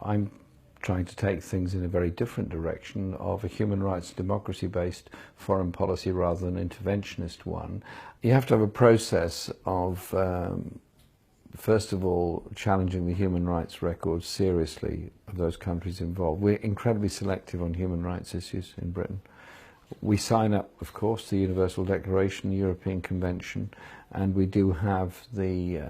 I'm trying to take things in a very different direction of a human rights democracy-based foreign policy rather than interventionist one. You have to have a process of first of all, challenging the human rights record seriously of those countries involved. We're incredibly selective on human rights issues in Britain. We sign up, of course, to the Universal Declaration, the European Convention, and we do have the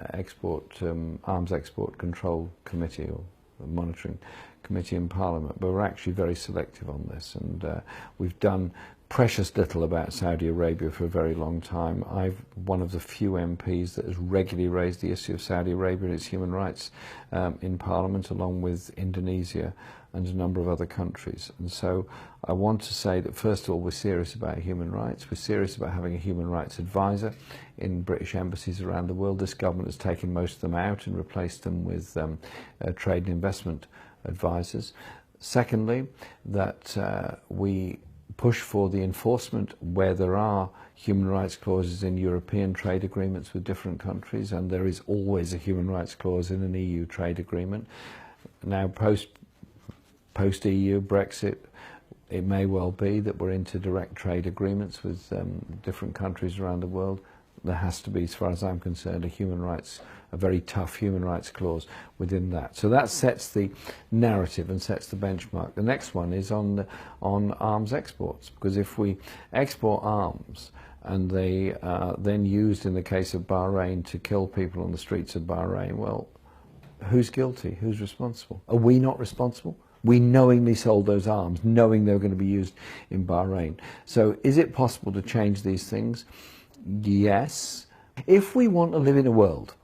Arms Export Control Committee, or the Monitoring Committee in Parliament, but we're actually very selective on this, and we've done precious little about Saudi Arabia for a very long time. I'm one of the few MPs that has regularly raised the issue of Saudi Arabia and its human rights in Parliament, along with Indonesia and a number of other countries. And so I want to say that, first of all, we're serious about human rights. We're serious about having a human rights advisor in British embassies around the world. This government has taken most of them out and replaced them with trade and investment advisors. Secondly, that we push for the enforcement where there are human rights clauses in European trade agreements with different countries, and there is always a human rights clause in an EU trade agreement. Now, post-EU Brexit, it may well be that we're into direct trade agreements with different countries around the world. There has to be, as far as I'm concerned, a very tough human rights clause within that. So that sets the narrative and sets the benchmark. The next one is on arms exports, because if we export arms and they are then used in the case of Bahrain to kill people on the streets of Bahrain, well, who's guilty? Who's responsible? Are we not responsible? We knowingly sold those arms, knowing they were going to be used in Bahrain. So is it possible to change these things? Yes. If we want to live in a world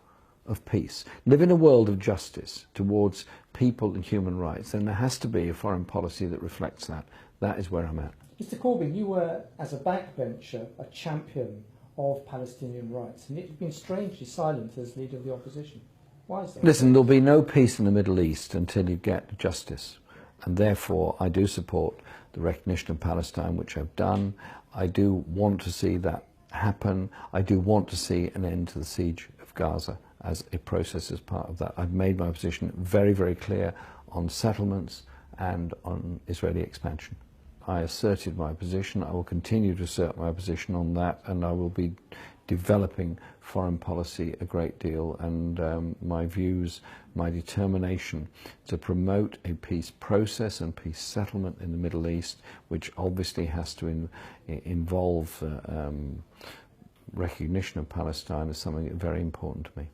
of peace, live in a world of justice towards people and human rights, then there has to be a foreign policy that reflects that. That is where I'm at. Mr. Corbyn, you were, as a backbencher, a champion of Palestinian rights, and you've been strangely silent as leader of the opposition. Why is that? Listen, there'll be no peace in the Middle East until you get justice. And therefore, I do support the recognition of Palestine, which I've done. I do want to see that happen. I do want to see an end to the siege of Gaza as a process as part of that. I've made my position very, very clear on settlements and on Israeli expansion. I asserted my position. I will continue to assert my position on that, and I will be developing foreign policy a great deal, and my views, my determination to promote a peace process and peace settlement in the Middle East, which obviously has to involve recognition of Palestine, is something very important to me.